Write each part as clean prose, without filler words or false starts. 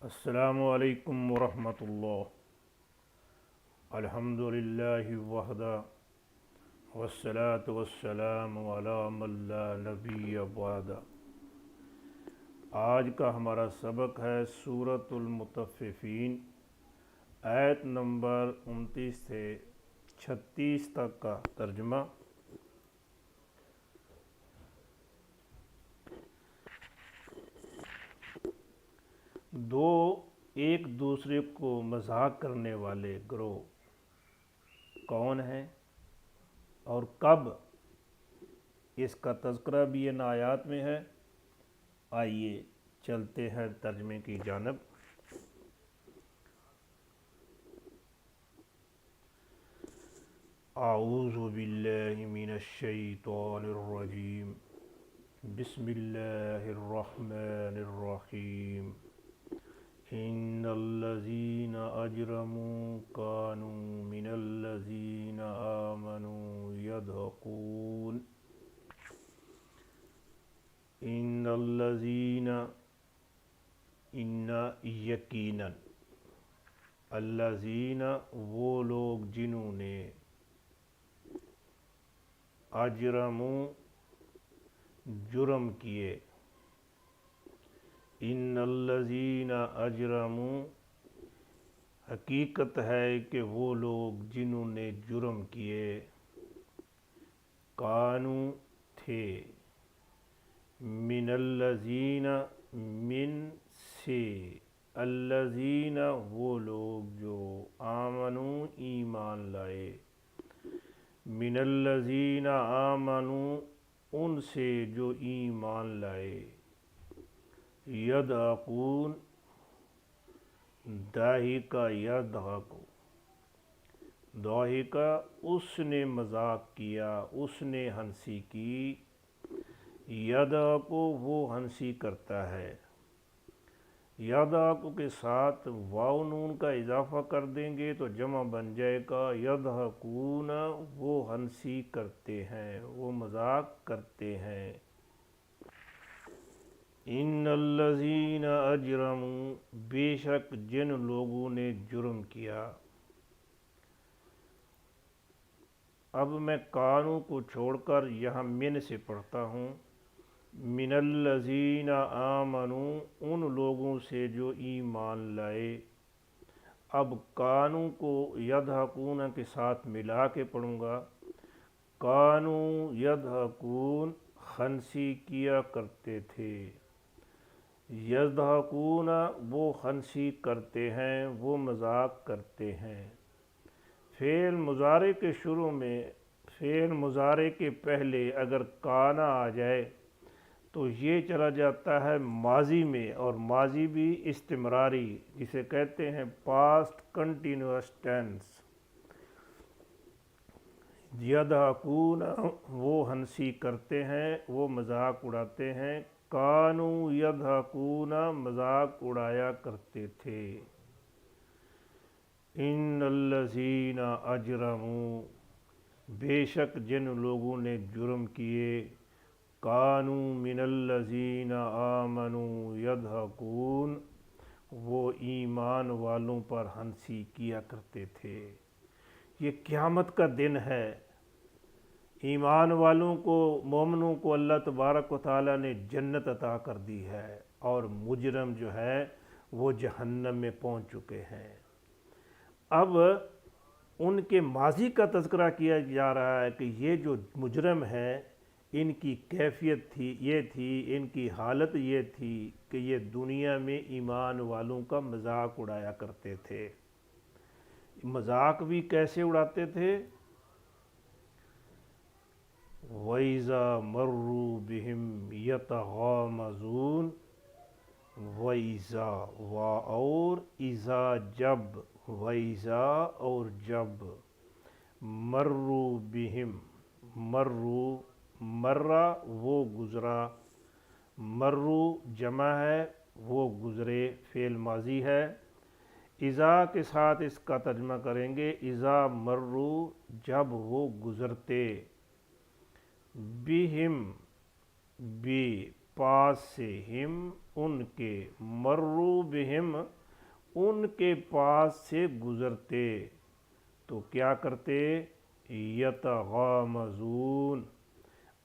السلام علیکم ورحمۃ اللہ۔ الحمد للہ وحدہ والصلاة والسلام علی من لا نبی بعدہ۔ آج کا ہمارا سبق ہے سورۃ المطففین، آیت نمبر 29 سے 36 تک کا ترجمہ۔ دو ایک دوسرے کو مذاق کرنے والے گروہ کون ہیں اور کب، اس کا تذکرہ بھی ان آیات میں ہے۔ آئیے چلتے ہیں ترجمے کی جانب۔ اعوذ باللہ من الشیطان الرجیم، بسم اللہ الرحمن الرحیم۔ ان الذین اجرموا کانوا من الذین آمنوا یضحکون۔ ان الذین، ان یقیناً، الذین وہ لوگ جنہوں نے، اجرموا جرم کیے، ان الذین اجرموا حقیقت ہے کہ وہ لوگ جنہوں نے جرم کیے، کانوا تھے، من الذین من سے، الذین وہ لوگ جو، آمنوا ایمان لائے، من الذین آمنوا ان سے جو ایمان لائے، یضحکون ضاحک یضحک، ضاحک اس نے مذاق کیا، اس نے ہنسی کی، یضحک وہ ہنسی کرتا ہے۔ یضحک کے ساتھ واو نون کا اضافہ کر دیں گے تو جمع بن جائے گا یضحکون، وہ ہنسی کرتے ہیں، وہ مذاق کرتے ہیں۔ ان الذین اجرموا بے شک جن لوگوں نے جرم کیا۔ اب میں کانوں کو چھوڑ کر یہاں من سے پڑھتا ہوں۔ من الذین آمنوا ان لوگوں سے جو ایمان لائے۔ اب کانوں کو یضحکون کے ساتھ ملا کے پڑھوں گا۔ کانوا یضحکون ہنسی کیا کرتے تھے، یضحکون وہ ہنسی کرتے ہیں، وہ مذاق کرتے ہیں۔ فعل مضارع کے شروع میں، فعل مضارع کے پہلے اگر کانا آ جائے تو یہ چلا جاتا ہے ماضی میں، اور ماضی بھی استمراری، جسے کہتے ہیں پاسٹ کنٹینیوس ٹینس۔ یضحکون وہ ہنسی کرتے ہیں، وہ مذاق اڑاتے ہیں، کانوا یضحکون مذاق اڑایا کرتے تھے۔ ان الذین اجرموا بے شک جن لوگوں نے جرم کیے، کانوا من الذین آمنوا یضحکون وہ ایمان والوں پر ہنسی کیا کرتے تھے۔ یہ قیامت کا دن ہے، ایمان والوں کو، مومنوں کو اللہ تبارک و تعالیٰ نے جنت عطا کر دی ہے، اور مجرم جو ہے وہ جہنم میں پہنچ چکے ہیں۔ اب ان کے ماضی کا تذکرہ کیا جا رہا ہے کہ یہ جو مجرم ہے، ان کی کیفیت تھی، یہ تھی، ان کی حالت یہ تھی کہ یہ دنیا میں ایمان والوں کا مذاق اڑایا کرتے تھے۔ مذاق بھی کیسے اڑاتے تھے؟ وَإِذَا مَرُّوا بِهِمْ يَتَغَامَزُونَ، وَإِذَا وا اور اذا جب، وَإِذَا اور جب، مَرُّوا بِهِمْ مَرُّوا مرّا وہ گزرا، مَرُّوا جمع ہے وہ گزرے، فعل ماضی ہے۔ اذا کے ساتھ اس کا ترجمہ کریں گے، اذا مرّوا جب وہ گزرتے، بہم بھی پاس سے، ہم ان کے، مرو بہم ان کے پاس سے گزرتے تو کیا کرتے، یتغامزون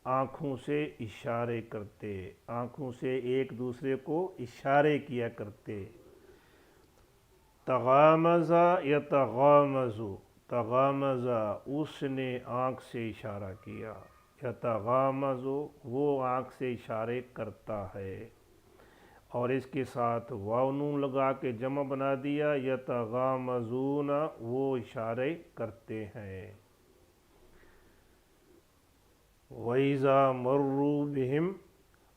آنکھوں سے اشارے کرتے، آنکھوں سے ایک دوسرے کو اشارے کیا کرتے۔ تغامزہ یتغامزو، تغامزہ اس نے آنکھ سے اشارہ کیا، یتغامزو وہ آنکھ سے اشارے کرتا ہے، اور اس کے ساتھ واو نون لگا کے جمع بنا دیا، یتغامزون وہ اشارے کرتے ہیں۔ وَإِذَا مَرُّوا بِهِمْ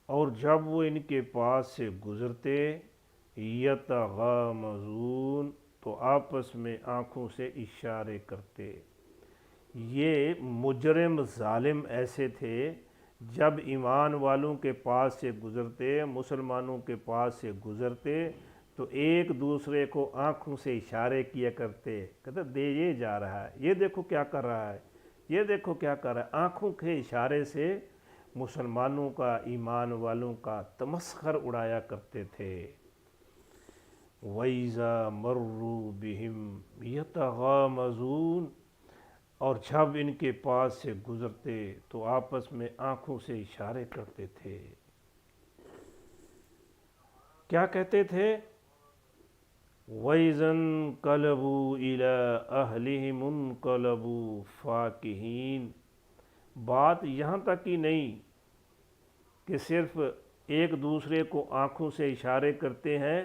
اور جب وہ ان کے پاس سے گزرتے، یتغامزون تو آپس میں آنکھوں سے اشارے کرتے۔ یہ مجرم ظالم ایسے تھے، جب ایمان والوں کے پاس سے گزرتے، مسلمانوں کے پاس سے گزرتے تو ایک دوسرے کو آنکھوں سے اشارے کیا کرتے، کہتے دے یہ جا رہا ہے، یہ دیکھو کیا کر رہا ہے، یہ دیکھو کیا کر رہا ہے، آنکھوں کے اشارے سے مسلمانوں کا، ایمان والوں کا تمسخر اڑایا کرتے تھے۔ وَإِذَا مَرُّوا بِهِمْ يَتَغَامَزُونَ اور جب ان کے پاس سے گزرتے تو آپس میں آنکھوں سے اشارے کرتے تھے۔ کیا کہتے تھے، وَإِذَا انقلبوا إِلَىٰ أَهْلِهِمُ انقلبوا فَاكِهِينَ بات یہاں تک ہی نہیں کہ صرف ایک دوسرے کو آنکھوں سے اشارے کرتے ہیں،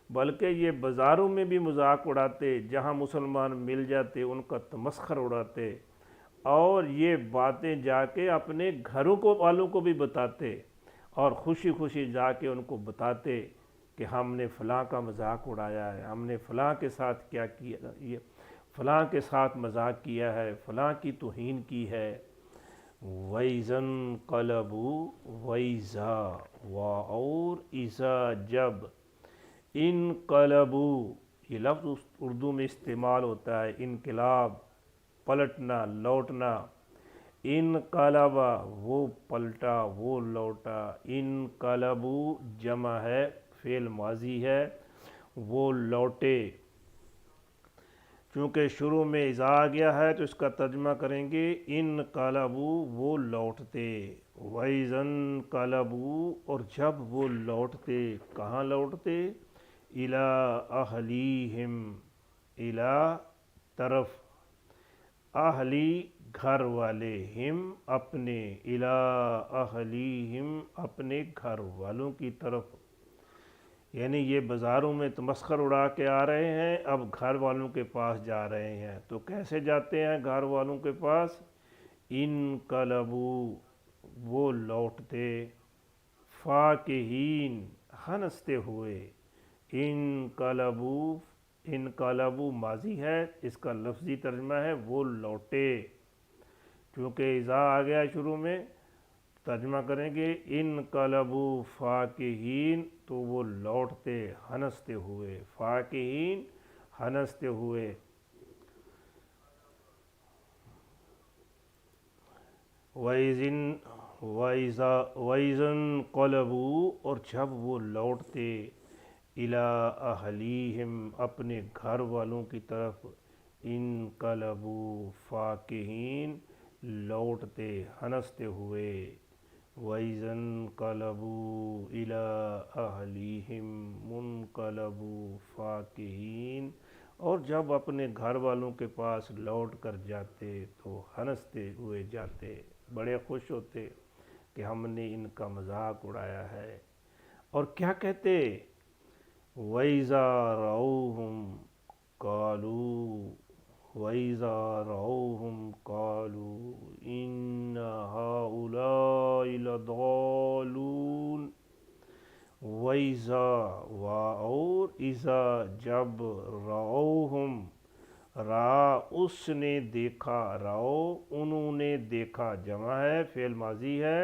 بلکہ یہ بازاروں میں بھی مذاق اڑاتے، جہاں مسلمان مل جاتے ان کا تمسخر اڑاتے، اور یہ باتیں جا کے اپنے گھروں کو والوں کو بھی بتاتے، اور خوشی خوشی جا کے ان کو بتاتے کہ ہم نے فلاں کا مذاق اڑایا ہے، ہم نے فلاں کے ساتھ کیا کیا، یہ فلاں کے ساتھ مذاق کیا ہے، فلاں کی توہین کی ہے۔ وَإِذَا انقلبوا وَإِذَا اور اذا جب، انقلبوا یہ لفظ اردو میں استعمال ہوتا ہے، انقلاب پلٹنا، لوٹنا، انقلبا وہ پلٹا، وہ لوٹا، انقلبوا جمع ہے، فعل ماضی ہے، وہ لوٹے۔ چونکہ شروع میں اذا آ گیا ہے تو اس کا ترجمہ کریں گے انقلبوا وہ لوٹتے، وَإِذَا انقلبوا اور جب وہ لوٹتے، کہاں لوٹتے، إِلَىٰ أَهْلِهِمْ إِلَىٰ طرف، اہلی گھر والے، ہم اپنے، إِلَىٰ أَهْلِهِمْ اپنے گھر والوں کی طرف، یعنی یہ بازاروں میں تمسخر اڑا کے آ رہے ہیں، اب گھر والوں کے پاس جا رہے ہیں، تو کیسے جاتے ہیں گھر والوں کے پاس، انقلبوا وہ لوٹتے، فاکہین ہنستے ہوئے، انقلبوا انقلبوا ماضی ہے، اس کا لفظی ترجمہ ہے وہ لوٹے، چونکہ اذا آ گیا شروع میں، ترجمہ کریں گے انقلبوا فاکہین تو وہ لوٹتے ہنستے ہوئے، فاکہین ہنستے ہوئے۔ وَإِذَا انقلبوا اور جب وہ لوٹتے، إِلَىٰ أَهْلِهِمْ اپنے گھر والوں کی طرف، انقلبوا فاکہین لوٹتے ہنستے ہوئے، وَإِذَا انقلبوا إِلَىٰ أَهْلِهِمْ منقلبوا فاکہین اور جب اپنے گھر والوں کے پاس لوٹ کر جاتے تو ہنستے ہوئے جاتے، بڑے خوش ہوتے کہ ہم نے ان کا مذاق اڑایا ہے۔ اور کیا کہتے، وَإِذَا رَأَوْهُمْ قَالُوا وَإِذَا رَأَوْهُمْ قَالُوا إِنَّ هَؤُلَاءِ لَضَالُّونَ وَإِذَا اور اذا جب، رَأَوْهُمْ را اس نے دیکھا، راؤ انہوں نے دیکھا جمع ہے، فعل ماضی ہے،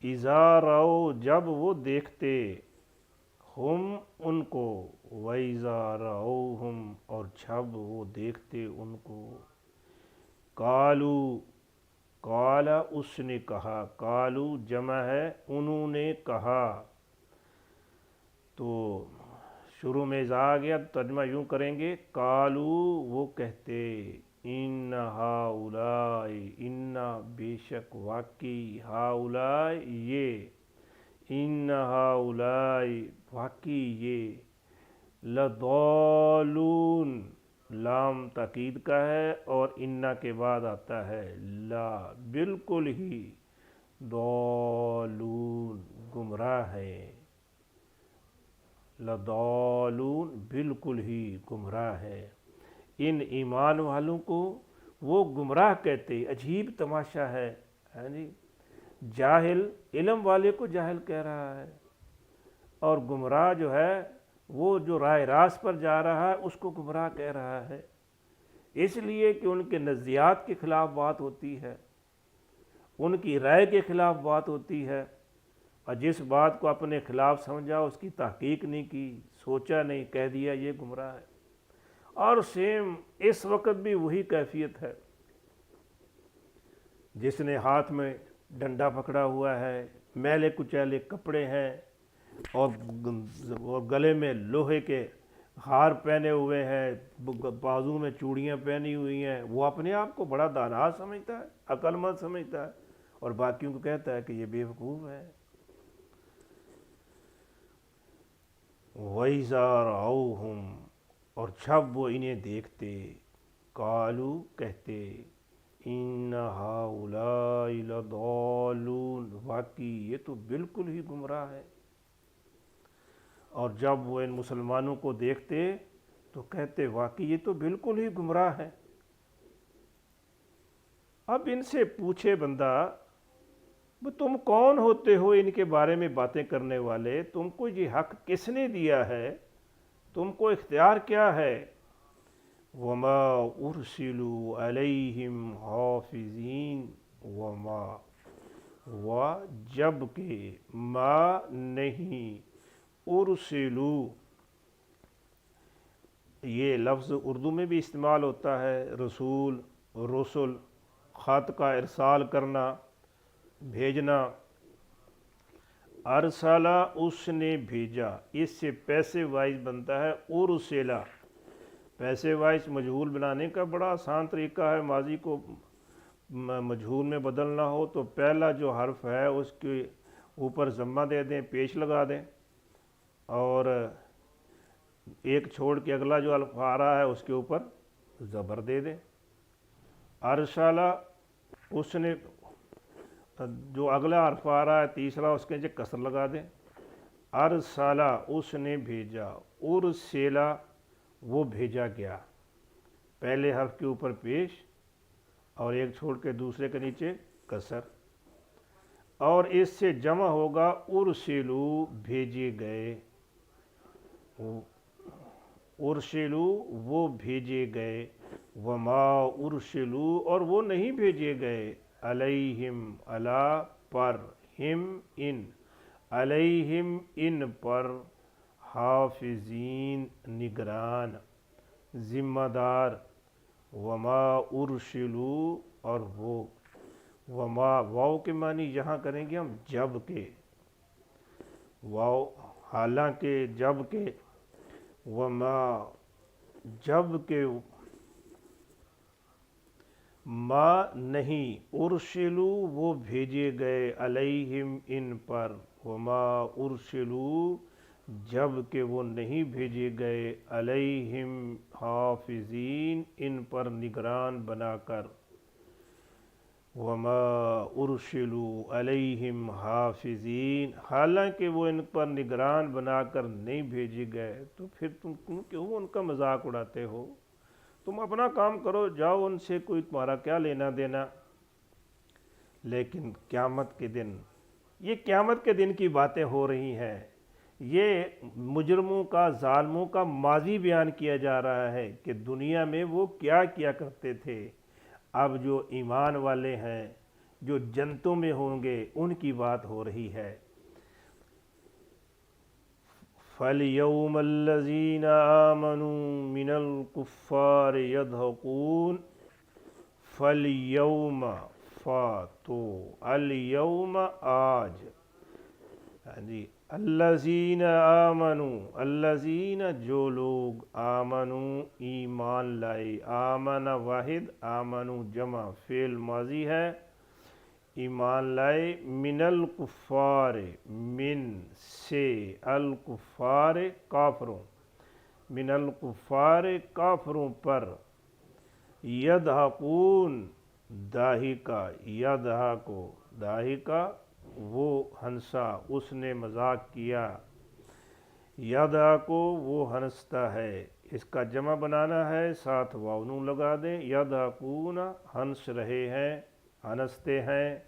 اذا راؤ جب وہ دیکھتے، ہم ان کو، وَإِذَا رَأَوْهُمْ اور جب وہ دیکھتے ان کو، قالوا قال اس نے کہا، قالو جمع ہے انہوں نے کہا، تو شروع میں اذا آ گیا ترجمہ یوں کریں گے، قالو وہ کہتے، ان ہؤلاء ان بے شک واقعی، ہؤلاء یہ، ان ہؤلاء واقعی یہ، لضالون لام تاکید کا ہے اور انا کے بعد آتا ہے لا، بالکل ہی، ضالون گمراہ ہے، لضالون بالکل ہی گمراہ ہے، ان ایمان والوں کو وہ گمراہ کہتے، عجیب تماشا ہے جی، جاہل علم والے کو جاہل کہہ رہا ہے، اور گمراہ جو ہے وہ جو راہ راست پر جا رہا ہے اس کو گمراہ کہہ رہا ہے، اس لیے کہ ان کے نظریات کے خلاف بات ہوتی ہے، ان کی رائے کے خلاف بات ہوتی ہے، اور جس بات کو اپنے خلاف سمجھا اس کی تحقیق نہیں کی، سوچا نہیں، کہہ دیا یہ گمراہ ہے۔ اور سیم اس وقت بھی وہی کیفیت ہے، جس نے ہاتھ میں ڈنڈا پکڑا ہوا ہے، میلے کچیلے کپڑے ہیں، اور گلے میں لوہے کے ہار پہنے ہوئے ہیں، بازو میں چوڑیاں پہنی ہوئی ہیں، وہ اپنے آپ کو بڑا دانا سمجھتا ہے، عقل مند سمجھتا ہے، اور باقیوں کو کہتا ہے کہ یہ بے وقوف ہے۔ وَإِذَا رَأَوْهُمْ اور جب وہ انہیں دیکھتے، قالوا کہتے، ان ہؤلاء لضالون واقعی یہ تو بالکل ہی گمراہ ہے، اور جب وہ ان مسلمانوں کو دیکھتے تو کہتے واقعی یہ تو بالکل ہی گمراہ ہے۔ اب ان سے پوچھے بندہ، تم کون ہوتے ہو ان کے بارے میں باتیں کرنے والے، تم کو یہ حق کس نے دیا ہے، تم کو اختیار کیا ہے؟ وما ارسلوا علیہم حافظین، وما و جب کہ ما نہیں، ارسلو یہ لفظ اردو میں بھی استعمال ہوتا ہے، رسول، رسل، خط کا ارسال کرنا، بھیجنا، ارسلہ اس نے بھیجا، اس سے پیسے وائز بنتا ہے ارسلہ، پیسے وائز مجہول بنانے کا بڑا آسان طریقہ ہے، ماضی کو مجہول میں بدلنا ہو تو پہلا جو حرف ہے اس کے اوپر ضمہ دے دیں، پیش لگا دیں، اور ایک چھوڑ کے اگلا جو الف آ رہا ہے اس کے اوپر زبر دے دیں۔ ارسلہ اس نے، جو اگلا حرف آ رہا ہے تیسرا اس کے نیچے کسر لگا دیں، ارسلہ اس نے بھیجا، ارسلہ وہ بھیجا گیا، پہلے حرف کے اوپر پیش اور ایک چھوڑ کے دوسرے کے نیچے کسر، اور اس سے جمع ہوگا ارسلو بھیجے گئے، ارسلو وہ بھیجے گئے، وما ارسلو اور وہ نہیں بھیجے گئے، علیہم علی پر، ہم ان، علیہم ان پر، حافظین نگران، ذمہ دار، وما ارسلو اور وہ، وما واو کے معنی یہاں کریں گے ہم جب کے، واو حالانکہ جب کے، وما جب کہ، ما نہیں، ارسلو وہ بھیجے گئے، علیہم ان پر، وما ارسلو جب کہ وہ نہیں بھیجے گئے، علیہم حافظین ان پر نگران بنا کر، وما ارسلوا علیہم حافظین حالانکہ وہ ان پر نگران بنا کر نہیں بھیجے گئے، تو پھر تم کیوں ان کا مذاق اڑاتے ہو؟ تم اپنا کام کرو، جاؤ، ان سے کوئی تمہارا کیا لینا دینا۔ لیکن قیامت کے دن، یہ قیامت کے دن کی باتیں ہو رہی ہیں، یہ مجرموں کا، ظالموں کا ماضی بیان کیا جا رہا ہے کہ دنیا میں وہ کیا کیا کرتے تھے۔ اب جو ایمان والے ہیں، جو جنتوں میں ہوں گے، ان کی بات ہو رہی ہے۔ فَالْيَوْمَ الَّذِينَ آمَنُوا مِنَ الْكُفَّارِ يَضْحَكُونَ، فَالْيَوْمَ تو الیوم آج، ہاں جی، الذین آمنو، الذین جو لوگ، آمنو ایمان لائے، آمن واحد، آمنو جمع، فعل ماضی ہے، ایمان لائے، من الکفار، من سے، الکفار کافروں، من الکفار کافروں پر، یضحکون ضاحکہ، یضحکو ضاحکہ وہ ہنسا، اس نے مذاق کیا، یضحکو وہ ہنستا ہے، اس کا جمع بنانا ہے، ساتھ واو نون لگا دیں، یضحکون ہنس رہے ہیں، ہنستے ہیں،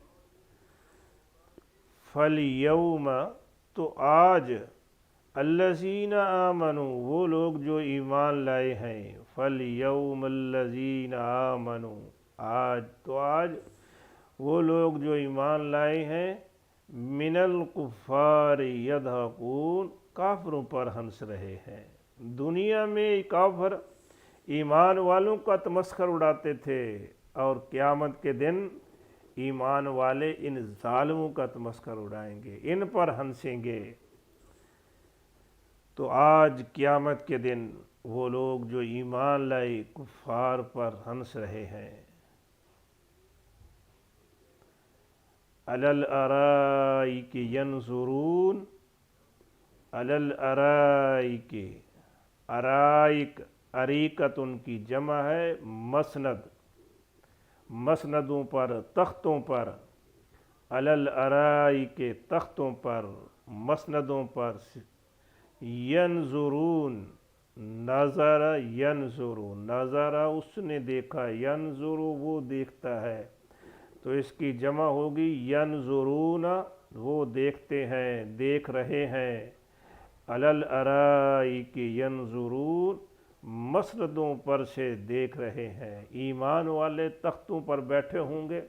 فالیوم تو آج، الذین آمنو وہ لوگ جو ایمان لائے ہیں، فالیوم الذین آمنو آج تو آج وہ لوگ جو ایمان لائے ہیں، من الکفار یضحکون کافروں پر ہنس رہے ہیں۔ دنیا میں کافر ایمان والوں کا تمسخر اڑاتے تھے، اور قیامت کے دن ایمان والے ان ظالموں کا تمسخر اڑائیں گے، ان پر ہنسیں گے۔ تو آج قیامت کے دن وہ لوگ جو ایمان لائے کفار پر ہنس رہے ہیں۔ علی الارائک ینظرون، علی الارائک، ارائک، اریکت ان کی جمع ہے، مسند، مسندوں پر، تختوں پر، علی الارائک تختوں پر، مسندوں پر، ینظرون نظر، ینظر نظر اس نے دیکھا، ینظر وہ دیکھتا ہے، تو اس کی جمع ہوگی ینظرون وہ دیکھتے ہیں، دیکھ رہے ہیں، علی الارائک ینظرون مسندوں پر سے دیکھ رہے ہیں۔ ایمان والے تختوں پر بیٹھے ہوں گے،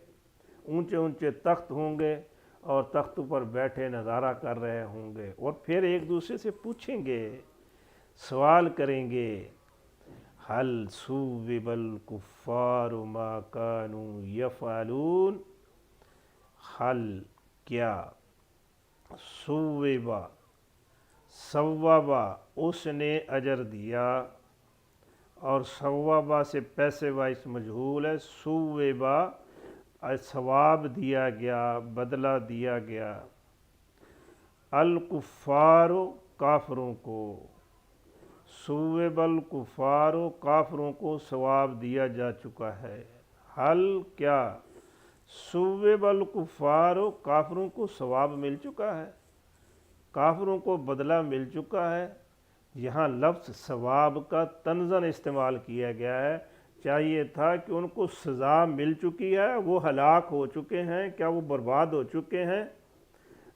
اونچے اونچے تخت ہوں گے، اور تختوں پر بیٹھے نظارہ کر رہے ہوں گے، اور پھر ایک دوسرے سے پوچھیں گے، سوال کریں گے، حل ثوب الکفار ما کانوا یفعلون، حل کیا، ثوب ثوبہ اس نے اجر دیا، اور ثوبہ سے پیسے وائس مجہول ہے، ثوبہ ثواب دیا گیا، بدلہ دیا گیا، الکفار کافروں کو، ثوب الکفار کافروں کو ثواب دیا جا چکا ہے، حل کیا، ثوب الکفار کافروں کو ثواب مل چکا ہے، کافروں کو بدلہ مل چکا ہے۔ یہاں لفظ ثواب کا طنزاً استعمال کیا گیا ہے، چاہیے تھا کہ ان کو سزا مل چکی ہے، وہ ہلاک ہو چکے ہیں، کیا وہ برباد ہو چکے ہیں،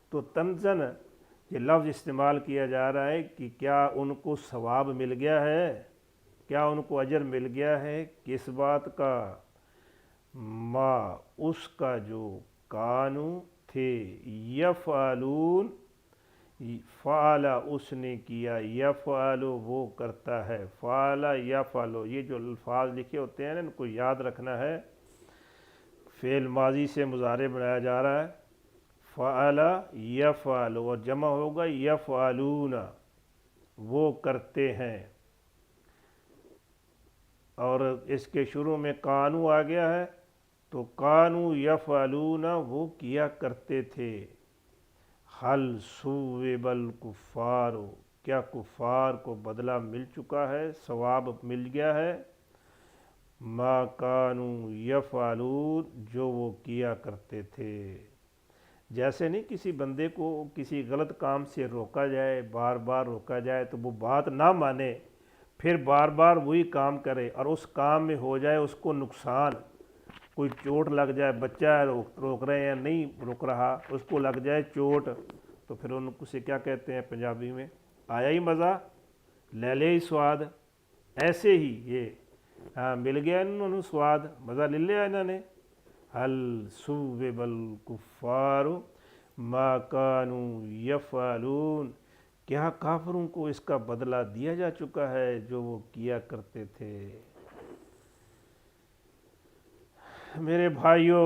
تو طنزاً یہ لفظ استعمال کیا جا رہا ہے کہ کیا ان کو ثواب مل گیا ہے، کیا ان کو اجر مل گیا ہے، کس بات کا، ما اس کا جو، کانو تھے، یفعلون فعل اس نے کیا، یفعل وہ کرتا ہے، فعل یفعل، یہ جو الفاظ لکھے ہوتے ہیں ان کو یاد رکھنا ہے، فعل ماضی سے مضارع بنایا جا رہا ہے، فعل یفعل، اور جمع ہوگا یفعلون وہ کرتے ہیں، اور اس کے شروع میں کانو آ گیا ہے، تو کانو یفعلون وہ کیا کرتے تھے، حل ثوب الکفار کیا کفار کو بدلہ مل چکا ہے، ثواب مل گیا ہے، ما کانوا یفعلون جو وہ کیا کرتے تھے۔ جیسے نہیں کسی بندے کو کسی غلط کام سے روکا جائے، بار بار روکا جائے تو وہ بات نہ مانے، پھر بار بار وہی کام کرے، اور اس کام میں ہو جائے اس کو نقصان، کوئی چوٹ لگ جائے، بچہ ہے روک رہے ہیں نہیں رک رہا، اس کو لگ جائے چوٹ، تو پھر ان کو سے کیا کہتے ہیں پنجابی میں، آیا ہی مزہ لے لے ہی سواد، ایسے ہی یہ مل گیا انہوں نے سواد، مزہ لے لیا انہوں نے، حل ثوب الکفار ما کانوا یفعلون کیا کافروں کو اس کا بدلہ دیا جا چکا ہے جو وہ کیا کرتے تھے۔ میرے بھائیوں،